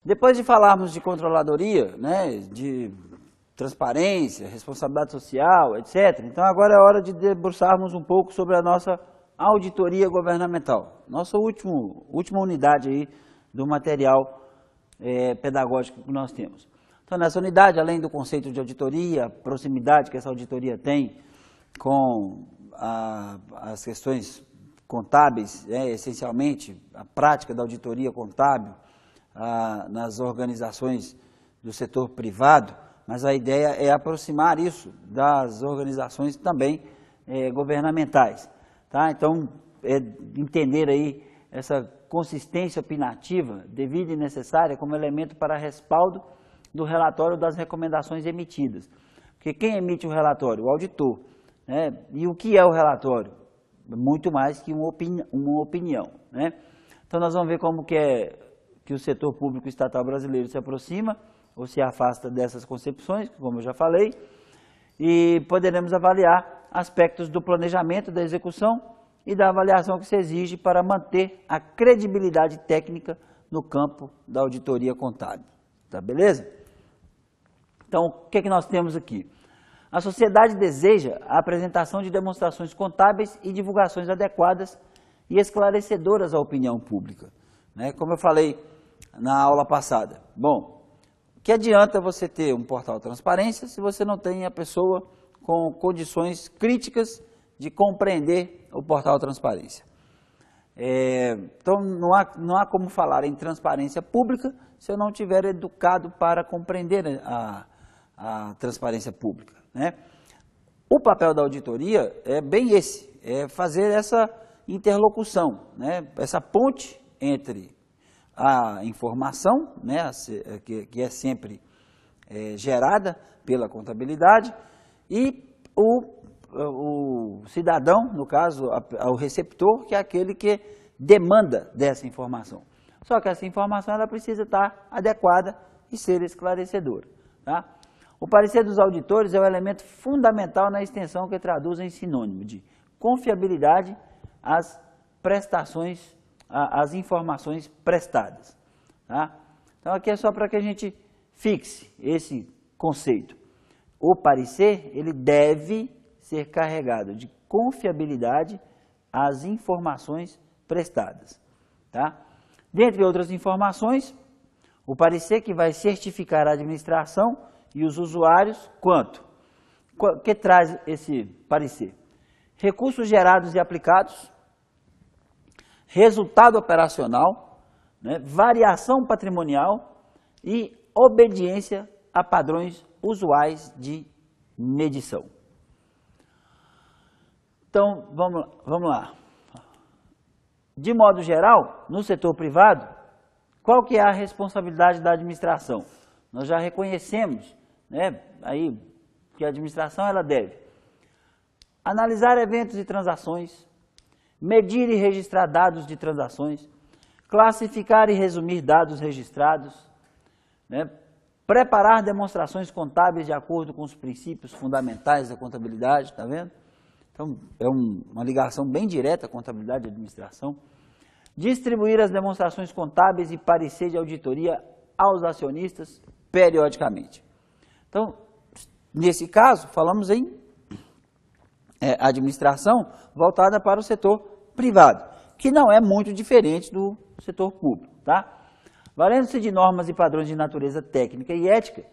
Depois de falarmos de controladoria, né, de transparência, responsabilidade social, etc., então agora é hora de debruçarmos um pouco sobre a nossa auditoria governamental, nossa última unidade aí do material pedagógico que nós temos. Então, nessa unidade, além do conceito de auditoria, a proximidade que essa auditoria tem com as questões contábeis, essencialmente a prática da auditoria contábil nas organizações do setor privado, mas a ideia é aproximar isso das organizações também governamentais. Tá? Então, entender aí essa consistência opinativa devida e necessária como elemento para respaldo do relatório das recomendações emitidas. Porque quem emite o relatório? O auditor. Né? E o que é o relatório? Muito mais que uma opinião. Né? Então, nós vamos ver como que o setor público estatal brasileiro se aproxima ou se afasta dessas concepções, como eu já falei, e poderemos avaliar aspectos do planejamento, da execução e da avaliação que se exige para manter a credibilidade técnica no campo da auditoria contábil. Tá, beleza? Então, o que nós temos aqui? A sociedade deseja a apresentação de demonstrações contábeis e divulgações adequadas e esclarecedoras à opinião pública. Né? Como eu falei na aula passada. Bom, que adianta você ter um portal transparência se você não tem a pessoa com condições críticas de compreender o portal transparência? Então, não há como falar em transparência pública se eu não tiver educado para compreender a transparência pública. Né? O papel da auditoria é bem esse, é fazer essa interlocução, né? Essa ponte entre a informação, né, que é sempre gerada pela contabilidade, e o cidadão, no caso, o receptor, que é aquele que demanda dessa informação. Só que essa informação ela precisa estar adequada e ser esclarecedora. Tá? O parecer dos auditores é o elemento fundamental na extensão que traduz em sinônimo de confiabilidade às prestações, as informações prestadas. Tá? Então, aqui é só para que a gente fixe esse conceito. O parecer, ele deve ser carregado de confiabilidade às informações prestadas. Tá? Dentre outras informações, o parecer que vai certificar a administração e os usuários quanto? O que traz esse parecer? Recursos gerados e aplicados, resultado operacional, né, variação patrimonial e obediência a padrões usuais de medição. Então, vamos lá. De modo geral, no setor privado, qual que é a responsabilidade da administração? Nós já reconhecemos, né, aí, que a administração ela deve analisar eventos e transações, medir e registrar dados de transações, classificar e resumir dados registrados, né, preparar demonstrações contábeis de acordo com os princípios fundamentais da contabilidade, está vendo? Então, é uma ligação bem direta à contabilidade e administração. Distribuir as demonstrações contábeis e parecer de auditoria aos acionistas periodicamente. Então, nesse caso, falamos em administração voltada para o setor privado, que não é muito diferente do setor público. Tá? Valendo-se de normas e padrões de natureza técnica e ética,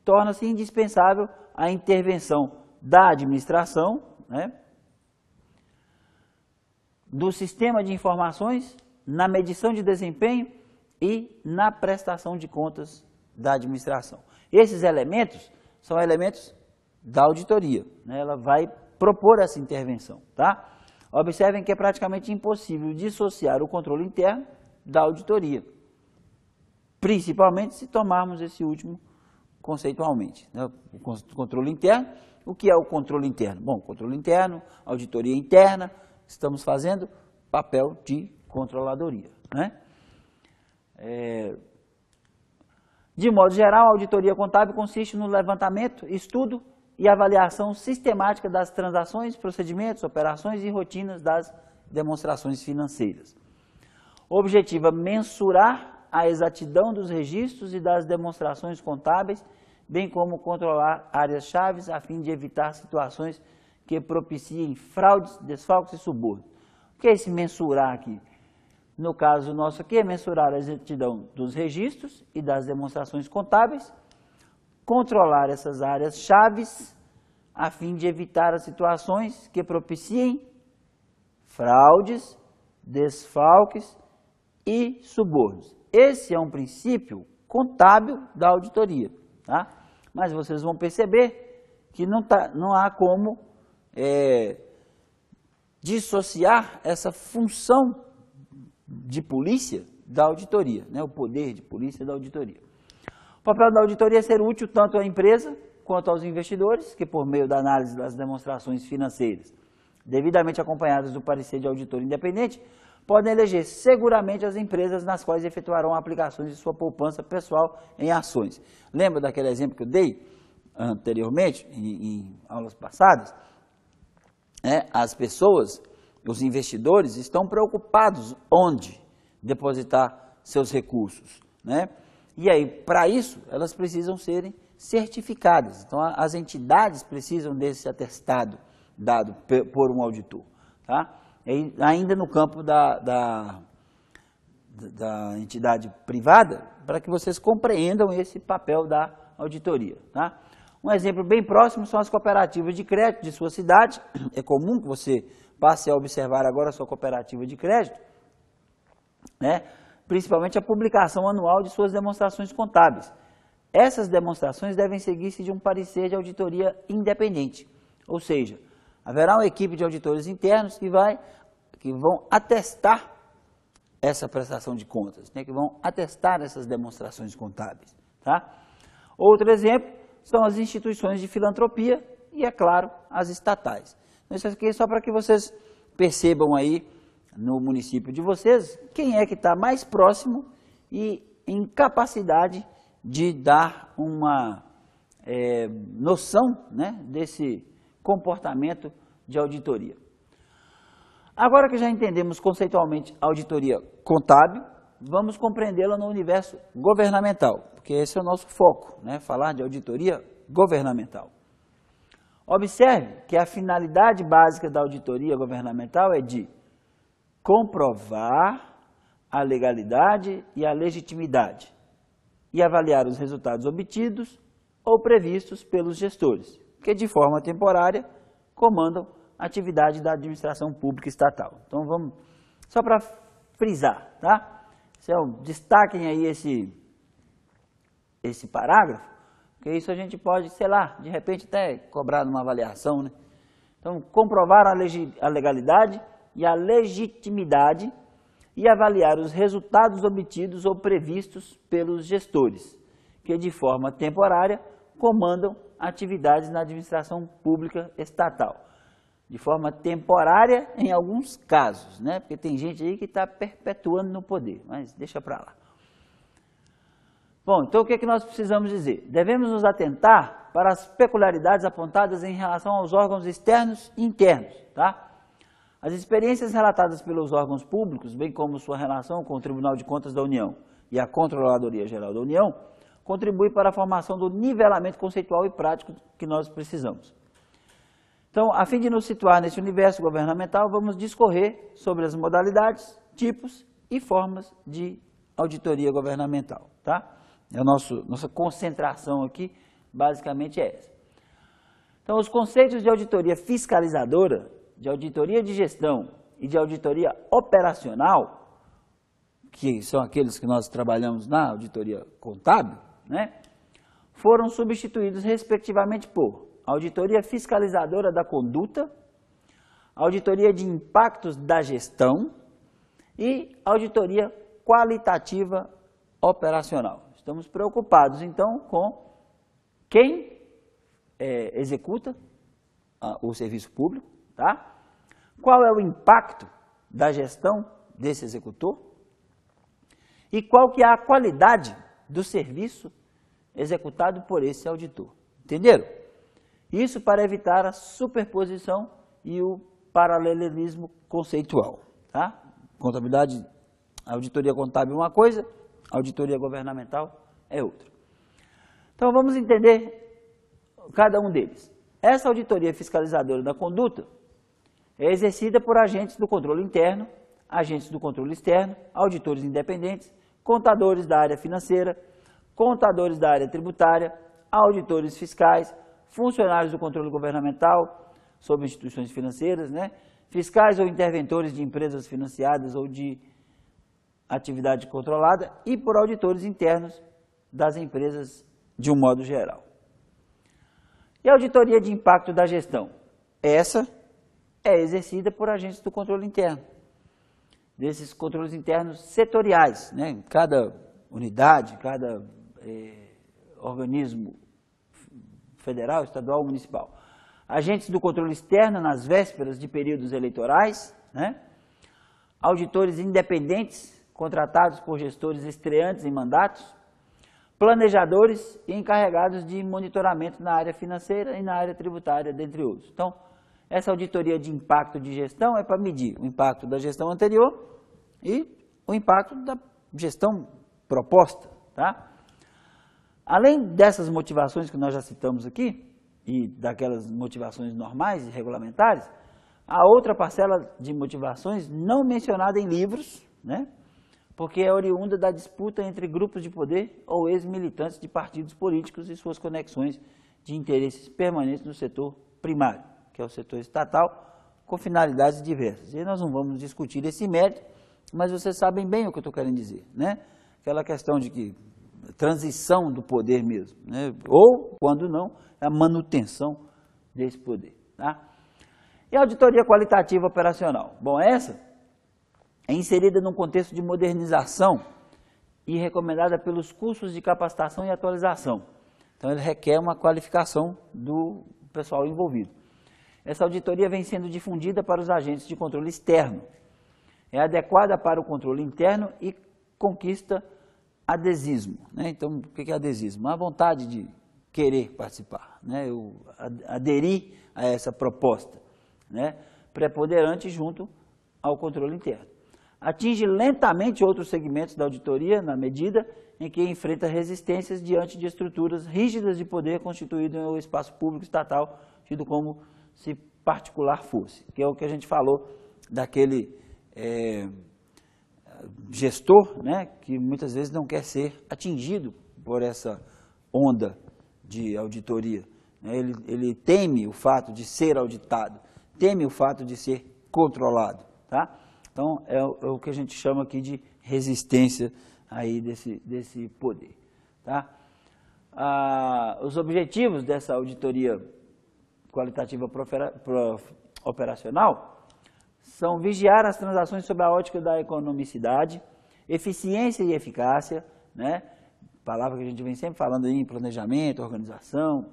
torna-se indispensável a intervenção da administração, né, do sistema de informações, na medição de desempenho e na prestação de contas da administração. Esses elementos são elementos da auditoria, né? Ela vai propor essa intervenção. Tá? Observem que é praticamente impossível dissociar o controle interno da auditoria, principalmente se tomarmos esse último conceitualmente. Né? O controle interno, o que é o controle interno? Bom, controle interno, auditoria interna, estamos fazendo papel de controladoria. Né? De modo geral, a auditoria contábil consiste no levantamento, estudo e avaliação sistemática das transações, procedimentos, operações e rotinas das demonstrações financeiras. O objetivo é mensurar a exatidão dos registros e das demonstrações contábeis, bem como controlar áreas-chave a fim de evitar situações que propiciem fraudes, desfalques e subornos. O que é esse mensurar aqui? No caso nosso aqui é mensurar a exatidão dos registros e das demonstrações contábeis, controlar essas áreas-chave a fim de evitar as situações que propiciem fraudes, desfalques e subornos. Esse é um princípio contábil da auditoria, tá? Mas vocês vão perceber que não há como dissociar essa função de polícia da auditoria, né? O poder de polícia da auditoria. O papel da auditoria é ser útil tanto à empresa quanto aos investidores, que por meio da análise das demonstrações financeiras, devidamente acompanhadas do parecer de auditor independente, podem eleger seguramente as empresas nas quais efetuarão aplicações de sua poupança pessoal em ações. Lembra daquele exemplo que eu dei anteriormente, em aulas passadas? As pessoas, os investidores, estão preocupados onde depositar seus recursos, né? E aí, para isso, elas precisam serem certificadas. Então, as entidades precisam desse atestado dado por um auditor, tá? E ainda no campo da entidade privada, para que vocês compreendam esse papel da auditoria, tá? Um exemplo bem próximo são as cooperativas de crédito de sua cidade. É comum que você passe a observar agora a sua cooperativa de crédito, né? Principalmente a publicação anual de suas demonstrações contábeis. Essas demonstrações devem seguir-se de um parecer de auditoria independente, ou seja, haverá uma equipe de auditores internos que vão atestar essa prestação de contas, né? Que vão atestar essas demonstrações contábeis, tá? Outro exemplo são as instituições de filantropia e, é claro, as estatais. Então, isso aqui é só para que vocês percebam aí no município de vocês quem é que está mais próximo e em capacidade de dar uma noção, né, desse comportamento de auditoria. Agora que já entendemos conceitualmente a auditoria contábil, vamos compreendê-la no universo governamental, porque esse é o nosso foco, né? Falar de auditoria governamental. Observe que a finalidade básica da auditoria governamental é de comprovar a legalidade e a legitimidade e avaliar os resultados obtidos ou previstos pelos gestores, que de forma temporária comandam a atividade da administração pública estatal. Então vamos, só para frisar, tá? Destaquem aí esse parágrafo, porque isso a gente pode, sei lá, de repente até cobrar numa avaliação, né? Então, comprovar a legalidade e a legitimidade e avaliar os resultados obtidos ou previstos pelos gestores, que de forma temporária comandam atividades na administração pública estatal. De forma temporária em alguns casos, né? Porque tem gente aí que está perpetuando no poder, mas deixa para lá. Bom, então o que é que nós precisamos dizer? Devemos nos atentar para as peculiaridades apontadas em relação aos órgãos externos e internos, tá? As experiências relatadas pelos órgãos públicos, bem como sua relação com o Tribunal de Contas da União e a Controladoria Geral da União, contribuem para a formação do nivelamento conceitual e prático que nós precisamos. Então, a fim de nos situar nesse universo governamental, vamos discorrer sobre as modalidades, tipos e formas de auditoria governamental, tá? Nossa concentração aqui, basicamente, é essa. Então, os conceitos de auditoria fiscalizadora, de auditoria de gestão e de auditoria operacional, que são aqueles que nós trabalhamos na auditoria contábil, né, foram substituídos, respectivamente, por auditoria fiscalizadora da conduta, auditoria de impactos da gestão e auditoria qualitativa operacional. Estamos preocupados, então, com quem executa o serviço público, tá? Qual é o impacto da gestão desse executor e qual que é a qualidade do serviço executado por esse auditor. Entenderam? Isso para evitar a superposição e o paralelismo conceitual, tá? Contabilidade, auditoria contábil é uma coisa, auditoria governamental é outra. Então vamos entender cada um deles. Essa auditoria fiscalizadora da conduta é exercida por agentes do controle interno, agentes do controle externo, auditores independentes, contadores da área financeira, contadores da área tributária, auditores fiscais, funcionários do controle governamental sobre instituições financeiras, fiscais ou interventores de empresas financiadas ou de atividade controlada e por auditores internos das empresas de um modo geral. E a auditoria de impacto da gestão? Essa é exercida por agentes do controle interno, desses controles internos setoriais, cada unidade, cada organismo federal, estadual, municipal. Agentes do controle externo nas vésperas de períodos eleitorais, auditores independentes contratados por gestores estreantes em mandatos, planejadores e encarregados de monitoramento na área financeira e na área tributária, dentre outros. Então, essa auditoria de impacto de gestão é para medir o impacto da gestão anterior e o impacto da gestão proposta. Além dessas motivações que nós já citamos aqui, e daquelas motivações normais e regulamentares, há outra parcela de motivações não mencionada em livros, porque é oriunda da disputa entre grupos de poder ou ex-militantes de partidos políticos e suas conexões de interesses permanentes no setor primário, que é o setor estatal, com finalidades diversas. E nós não vamos discutir esse mérito, mas vocês sabem bem o que eu estou querendo dizer, Aquela questão de que transição do poder mesmo, ou, quando não, a manutenção desse poder. E a auditoria qualitativa operacional? Bom, essa é inserida num contexto de modernização e recomendada pelos cursos de capacitação e atualização. Então, ele requer uma qualificação do pessoal envolvido. Essa auditoria vem sendo difundida para os agentes de controle externo. É adequada para o controle interno e conquista adesismo. Então, o que é adesismo? A vontade de querer participar, eu aderir a essa proposta, preponderante junto ao controle interno. Atinge lentamente outros segmentos da auditoria na medida em que enfrenta resistências diante de estruturas rígidas de poder constituído no espaço público estatal, tido como se particular fosse, que é o que a gente falou daquele gestor, que muitas vezes não quer ser atingido por essa onda de auditoria. Ele teme o fato de ser auditado, teme o fato de ser controlado. Então, é o que a gente chama aqui de resistência aí desse poder. Os objetivos dessa auditoria qualitativa operacional são vigiar as transações sob a ótica da economicidade, eficiência e eficácia, palavra que a gente vem sempre falando aí em planejamento, organização,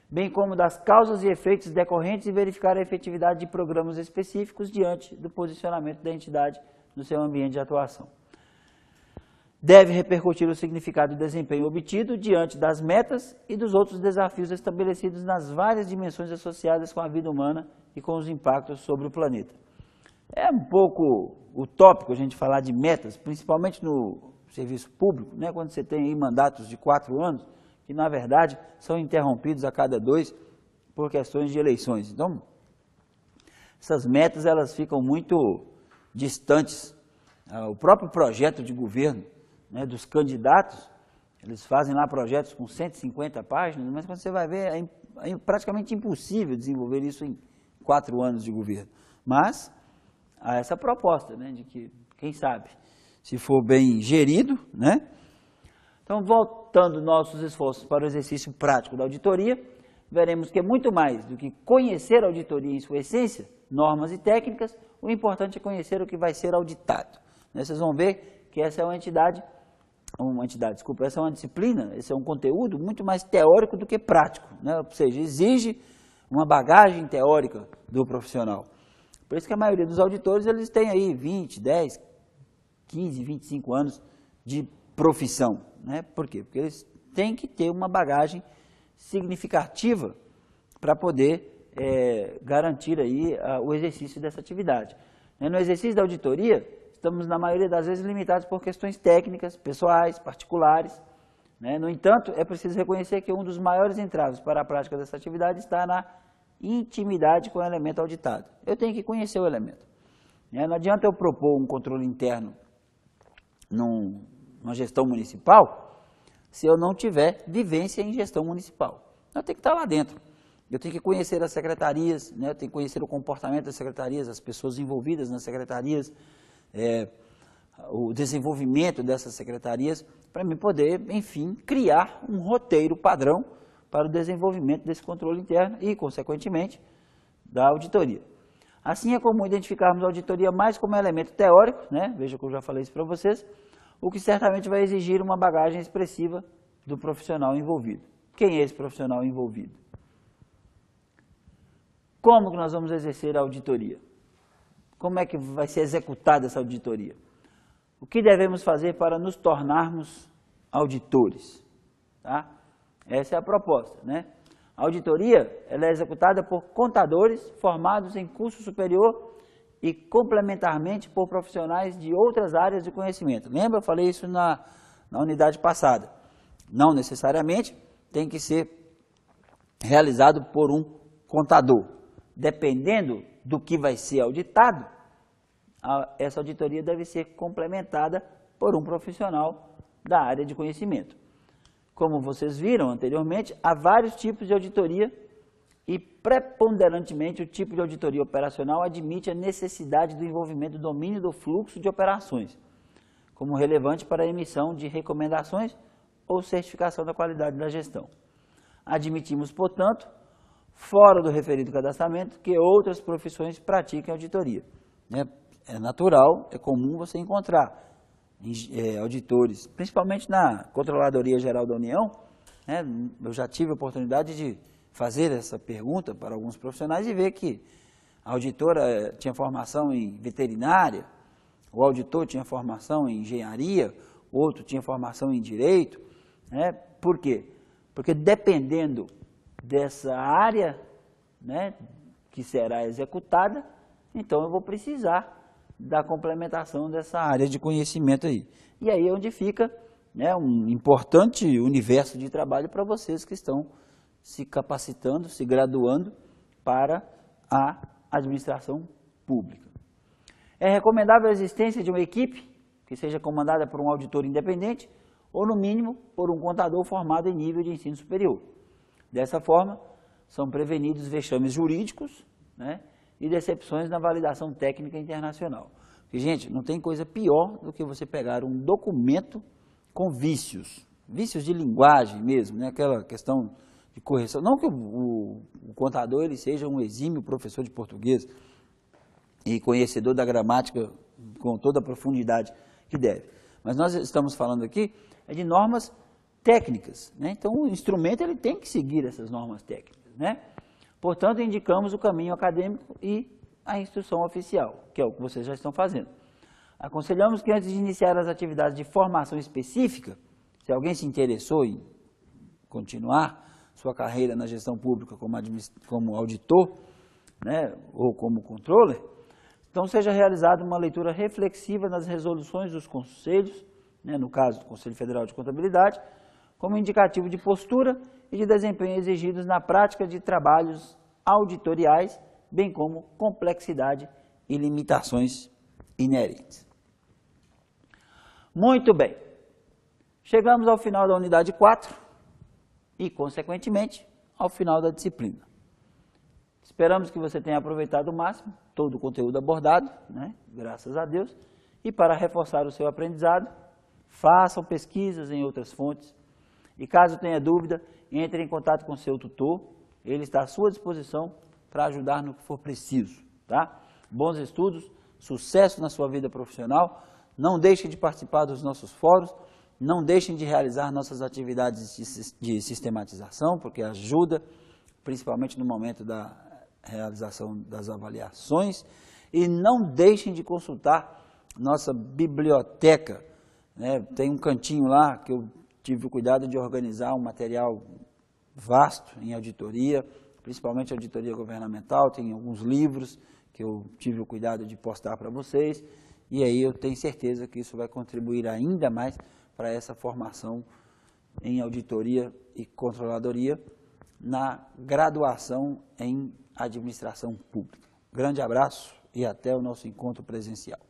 bem como das causas e efeitos decorrentes e verificar a efetividade de programas específicos diante do posicionamento da entidade no seu ambiente de atuação. Deve repercutir o significado do desempenho obtido diante das metas e dos outros desafios estabelecidos nas várias dimensões associadas com a vida humana e com os impactos sobre o planeta. É um pouco utópico a gente falar de metas, principalmente no serviço público, quando você tem aí mandatos de 4 anos, que na verdade são interrompidos a cada 2 por questões de eleições. Então, essas metas elas ficam muito distantes. O próprio projeto de governo dos candidatos, eles fazem lá projetos com 150 páginas, mas quando você vai ver, é praticamente impossível desenvolver isso em 4 anos de governo. Mas há essa proposta, de que, quem sabe, se for bem gerido, Então, voltando nossos esforços para o exercício prático da auditoria, veremos que é muito mais do que conhecer a auditoria em sua essência, normas e técnicas, o importante é conhecer o que vai ser auditado. Vocês vão ver que essa é essa é uma disciplina, esse é um conteúdo muito mais teórico do que prático, ou seja, exige uma bagagem teórica do profissional. Por isso que a maioria dos auditores, eles têm aí 20, 10, 15, 25 anos de profissão. Por quê? Porque eles têm que ter uma bagagem significativa para poder garantir aí o exercício dessa atividade. No exercício da auditoria, estamos, na maioria das vezes, limitados por questões técnicas, pessoais, particulares, né? No entanto, é preciso reconhecer que um dos maiores entraves para a prática dessa atividade está na intimidade com o elemento auditado. Eu tenho que conhecer o elemento. Não adianta eu propor um controle interno numa gestão municipal se eu não tiver vivência em gestão municipal. Eu tenho que estar lá dentro. Eu tenho que conhecer as secretarias, né? Eu tenho que conhecer o comportamento das secretarias, as pessoas envolvidas nas secretarias, o desenvolvimento dessas secretarias, para mim poder, enfim, criar um roteiro padrão para o desenvolvimento desse controle interno e, consequentemente, da auditoria. Assim é comum identificarmos a auditoria mais como elemento teórico, né? Veja que eu já falei isso para vocês, o que certamente vai exigir uma bagagem expressiva do profissional envolvido. Quem é esse profissional envolvido? Como que nós vamos exercer a auditoria? Como é que vai ser executada essa auditoria? O que devemos fazer para nos tornarmos auditores? Tá? Essa é a proposta, né? A auditoria ela é executada por contadores formados em curso superior e complementarmente por profissionais de outras áreas de conhecimento. Lembra? Eu falei isso na unidade passada. Não necessariamente tem que ser realizado por um contador. Dependendo do que vai ser auditado, essa auditoria deve ser complementada por um profissional da área de conhecimento. Como vocês viram anteriormente, há vários tipos de auditoria e, preponderantemente, o tipo de auditoria operacional admite a necessidade do envolvimento do domínio do fluxo de operações, como relevante para a emissão de recomendações ou certificação da qualidade da gestão. Admitimos, portanto, fora do referido cadastramento, que outras profissões pratiquem auditoria. É natural, é comum você encontrar auditores, principalmente na Controladoria Geral da União, né? Eu já tive a oportunidade de fazer essa pergunta para alguns profissionais e ver que a auditora tinha formação em veterinária, o auditor tinha formação em engenharia, outro tinha formação em direito, né? Por quê? Porque dependendo dessa área, né, que será executada, então eu vou precisar da complementação dessa área de conhecimento aí. E aí é onde fica, né, um importante universo de trabalho para vocês que estão se capacitando, se graduando para a administração pública. É recomendável a existência de uma equipe que seja comandada por um auditor independente ou, no mínimo, por um contador formado em nível de ensino superior. Dessa forma, são prevenidos vexames jurídicos, né, e decepções na validação técnica internacional. Porque, gente, não tem coisa pior do que você pegar um documento com vícios de linguagem mesmo, né, aquela questão de correção. Não que o contador ele seja um exímio professor de português e conhecedor da gramática com toda a profundidade que deve. Mas nós estamos falando aqui de normas técnicas, né? Então o instrumento ele tem que seguir essas normas técnicas, né? Portanto, indicamos o caminho acadêmico e a instrução oficial, que é o que vocês já estão fazendo. Aconselhamos que antes de iniciar as atividades de formação específica, se alguém se interessou em continuar sua carreira na gestão pública como auditor, né, ou como controller, então seja realizada uma leitura reflexiva nas resoluções dos conselhos, né, no caso do Conselho Federal de Contabilidade, como indicativo de postura e de desempenho exigidos na prática de trabalhos auditoriais, bem como complexidade e limitações inerentes. Muito bem, chegamos ao final da unidade 4 e, consequentemente, ao final da disciplina. Esperamos que você tenha aproveitado o máximo todo o conteúdo abordado, né, graças a Deus, e para reforçar o seu aprendizado, façam pesquisas em outras fontes e, caso tenha dúvida, entre em contato com seu tutor, ele está à sua disposição para ajudar no que for preciso, tá? Bons estudos, sucesso na sua vida profissional, não deixem de participar dos nossos fóruns, não deixem de realizar nossas atividades de sistematização, porque ajuda, principalmente no momento da realização das avaliações, e não deixem de consultar nossa biblioteca, né? Tem um cantinho lá que eu tive o cuidado de organizar um material vasto em auditoria, principalmente auditoria governamental, tem alguns livros que eu tive o cuidado de postar para vocês, E aí eu tenho certeza que isso vai contribuir ainda mais para essa formação em auditoria e controladoria na graduação em administração pública. Grande abraço e até o nosso encontro presencial.